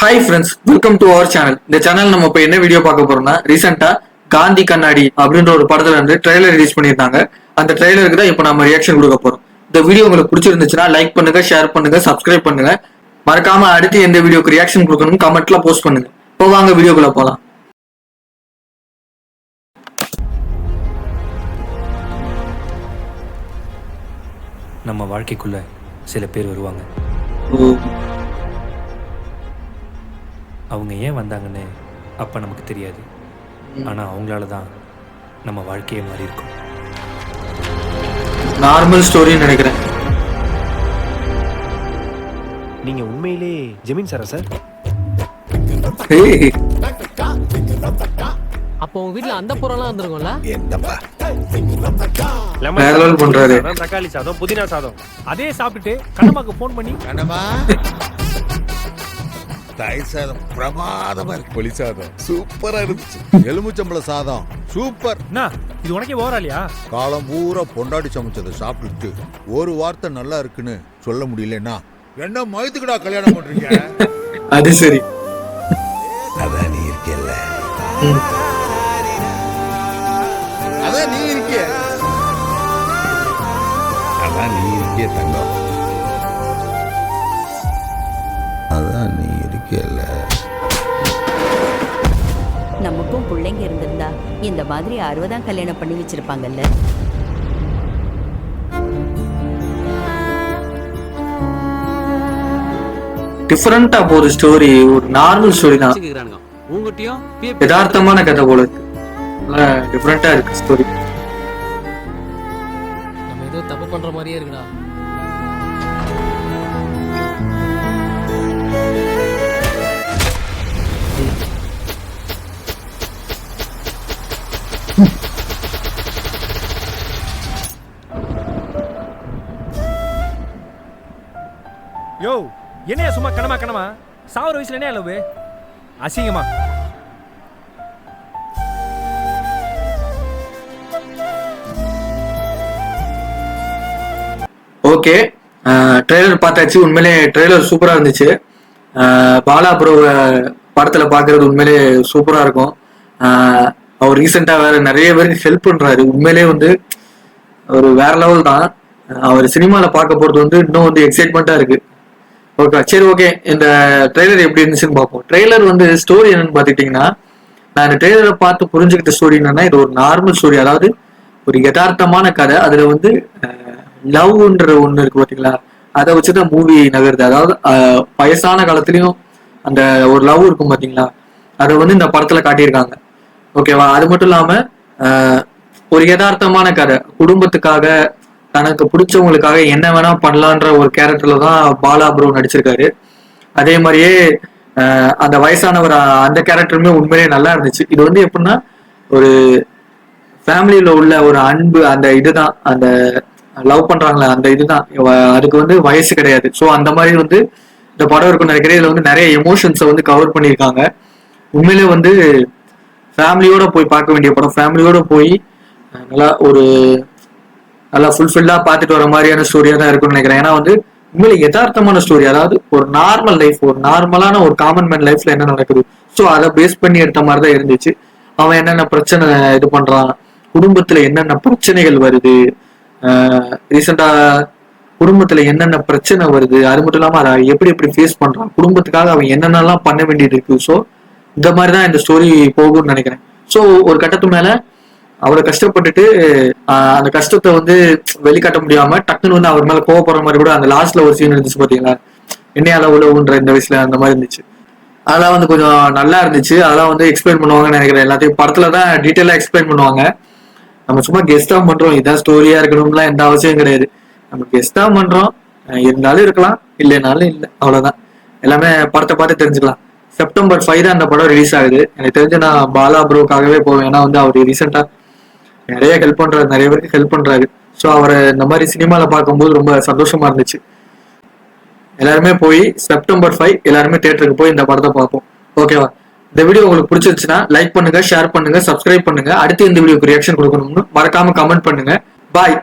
Hi friends, welcome to our channel. இந்த channel நம்ம இப்போ என்ன வீடியோ பார்க்க போறோம்னா, ரீசெண்டா காந்தி கண்ணாடி அப்படின்ற ஒரு படத்துல இருந்து ட்ரெய்லர் ரிலீஸ் பண்ணியிருந்தாங்க. அந்த ட்ரெய்லருக்கு தான் இப்போ நம்ம ரியாக்ஷன் கொடுக்க போறோம். இந்த வீடியோ உங்களுக்கு பிடிச்சிருந்துச்சுன்னா லைக் பண்ணுங்க, ஷேர் பண்ணுங்க, சப்ஸ்கிரைப் பண்ணுங்க. மறக்காம அடுத்து எந்த வீடியோக்கு ரியாக்ஷன் கொடுக்கணும் கமெண்ட்ல போஸ்ட் பண்ணுங்க. இப்போ வாங்க வீடியோக்குள்ள போலாம். நம்ம வாழ்க்கைக்குள்ள சில பேர் வருவாங்க. அவங்க ஏன் வந்தாங்கன்னு அப்போ நமக்கு தெரியாது. ஆனால் அவங்களால தான் நம்ம வாழ்க்கையே மாறி இருக்கும். நார்மல் ஸ்டோரின்னு நினைக்கிறேன். நீங்க உண்மையிலே ஜெமீன் சாரா சார்? அப்போ உங்க வீட்ல அந்த பொருள்லாம் வந்திருக்கும்ல? லெமன் பண்றாரு. தக்காளி சாதம், புதினா சாதம் அதே சாப்பிட்டுட்டு கண்ணம்மாக்கு ஃபோன் பண்ணி, கண்ணம்மா தயிர் சாதம் பிரமாதமா இருக்கு, புளி சாதம் சூப்பரா இருந்துச்சு, எலுமிச்சம்பழ சாதம் சூப்பர். அண்ணா இது உனக்கே ஓராலியா? காலம் பூரா பொண்டாடி சமைச்சதை சாப்பிட்டுட்டு ஒரு வார்த்தை நல்லா இருக்குன்னு சொல்ல முடியலன்னா என்ன மயத்துக்குடா கல்யாணம் பண்றீங்க? அது சரி. அதான் நீ இருக்கல, அதான் நீ இருக்கிய, அதான் நீ இருக்கிய தங்கம், அதான் நீ இருக்கல. நமக்கும் பிள்ளைங்க இருந்திருந்தா இந்த மாதிரி 60ஆம் கல்யாணம் பண்ணி வச்சிருப்பாங்கல்ல. டிஃபரெண்டா போற ஸ்டோரி, ஒரு நார்மல் ஸ்டோரி தான், யதார்த்தமான கதை போல இருக்கு. டிஃபரெண்டா இருக்கு ஸ்டோரி. நம்ம ஏதோ தப்பு பண்ற மாதிரியே இருக்குடா. யோ என்னையா சும்மா கணமா சாவர வயசுல என்ன அளவு அசிங்கமா? ஓகே, ட்ரெய்லர் பார்த்தாச்சு. உண்மையிலே ட்ரெய்லர் சூப்பரா இருந்துச்சு. பாலா ப்ரோ படத்துல பாக்குறது உண்மையிலே சூப்பரா இருக்கும். அவர் ரீசெண்டா வேற நிறைய பேருக்கு ஹெல்ப் பண்றாரு. உண்மையிலே வந்து ஒரு வேற லெவல் தான். அவர் சினிமால பார்க்க போறது வந்து இன்னும் வந்து எக்ஸைட்மெண்டா இருக்கு. ஓகே, சரி, ஓகே. இந்த ட்ரெய்லர் எப்படி இருந்துச்சுன்னு பார்ப்போம். ட்ரெய்லர் வந்து ஸ்டோரி என்னன்னு பாத்துக்கிட்டீங்கன்னா, நான் இந்த ட்ரெய்லரை பார்த்து புரிஞ்சுக்கிட்ட ஸ்டோரி என்னன்னா, இது ஒரு நார்மல் ஸ்டோரி, அதாவது ஒரு யதார்த்தமான கதை. அதுல வந்து லவ்ன்ற ஒண்ணு இருக்கு பாத்தீங்களா, அதை வச்சுதான் மூவி நகருது. அதாவது வயசான காலத்திலயும் அந்த ஒரு லவ் இருக்கும் பாத்தீங்களா, அதை வந்து இந்த படத்துல காட்டியிருக்காங்க. ஓகேவா? அது மட்டும் இல்லாம ஒரு யதார்த்தமான கதை, குடும்பத்துக்காக தனக்கு பிடிச்சவங்களுக்காக என்ன வேணா பண்ணலான்ற ஒரு கேரக்டர்ல தான் பாலா ப்ரோ நடிச்சிருக்காரு. அதே மாதிரியே அந்த வயசானவர் அந்த கேரக்டருமே உண்மையிலேயே நல்லா இருந்துச்சு. இது வந்து எப்படின்னா, ஒரு ஃபேமிலியில உள்ள ஒரு அன்பு, அந்த இதுதான், அந்த லவ் பண்றாங்களே அந்த இதுதான், அதுக்கு வந்து வயசு கிடையாது. ஸோ அந்த மாதிரி வந்து இந்த படம் இருக்குன்னு நினைக்கிறேன். இதுல வந்து நிறைய எமோஷன்ஸை வந்து கவர் பண்ணியிருக்காங்க. உண்மையிலே வந்து ஃபேமிலியோட போய் பார்க்க வேண்டிய படம். ஃபேமிலியோட போய் நல்லா ஃபுல்ஃபில்லா பார்த்துட்டு வர மாதிரியான ஸ்டோரியா தான் இருக்கும்னு நினைக்கிறேன். ஏன்னா வந்து உண்மையில யதார்த்தமான ஸ்டோரி, அதாவது ஒரு நார்மல் லைஃப், ஒரு நார்மலான ஒரு காமன் மேன் லைஃப்ல என்ன நடக்குது, ஸோ அதை பேஸ் பண்ணி எடுத்த மாதிரி தான் இருந்துச்சு. அவன் என்னென்ன பிரச்சனை இது பண்றான், குடும்பத்துல என்னென்ன பிரச்சனைகள் வருது, ரீசெண்டா குடும்பத்துல என்னென்ன பிரச்சனை வருது, அது மட்டும் இல்லாம அதை எப்படி எப்படி ஃபேஸ் பண்றான், குடும்பத்துக்காக அவன் என்னென்னலாம் பண்ண வேண்டியது இருக்கு. ஸோ இந்த மாதிரிதான் இந்த ஸ்டோரி போகும்னு நினைக்கிறேன். ஸோ ஒரு கட்டத்து மேல அவ்வளவு கஷ்டப்பட்டுட்டு அந்த கஷ்டத்தை வந்து வெளிக்காட்ட முடியாம டக்குன்னு வந்து அவர் மேல கோவப்படுற மாதிரி கூட அந்த லாஸ்ட்ல ஒரு சீன் இருந்துச்சு பாத்தீங்களா, என்னையால உழவுன்ற இந்த வயசுல அந்த மாதிரி இருந்துச்சு. அதெல்லாம் வந்து கொஞ்சம் நல்லா இருந்துச்சு. அதெல்லாம் வந்து எக்ஸ்பிளைன் பண்ணுவாங்கன்னு நினைக்கிறேன். எல்லாத்தையும் படத்துலதான் டீட்டெயிலா எக்ஸ்பிளைன் பண்ணுவாங்க. நம்ம சும்மா கெஸ்டா பண்றோம், இதான் ஸ்டோரியா இருக்கணும்லாம் எந்த அவசியம் கிடையாது. நம்ம கெஸ்டா பண்றோம், இருந்தாலும் இருக்கலாம், இல்லைனாலும் இல்லை, அவ்வளவுதான். எல்லாமே படத்தை பார்த்து தெரிஞ்சுக்கலாம். September 5 தான் அந்த படம் ரிலீஸ் ஆகுது. எனக்கு தெரிஞ்சு நான் பாலா ப்ரோக்காகவே போவேன். ஏன்னா வந்து அவர் ரீசெண்டா நிறைய ஹெல்ப் பண்றாரு, நிறைய பேருக்கு ஹெல்ப் பண்றாரு. ஸோ அவரை இந்த மாதிரி சினிமால பார்க்கும்போது ரொம்ப சந்தோஷமா இருந்துச்சு. எல்லாருமே போய் September 5 எல்லாருமே தியேட்டருக்கு போய் இந்த படத்தை பார்ப்போம். ஓகேவா? இந்த வீடியோ உங்களுக்கு பிடிச்சிருச்சுன்னா லைக் பண்ணுங்க, ஷேர் பண்ணுங்க, சப்ஸ்கிரைப் பண்ணுங்க. அடுத்து இந்த வீடியோக்கு ரியாக்ஷன் கொடுக்கணும்னு மறக்காம கமெண்ட் பண்ணுங்க. பாய்.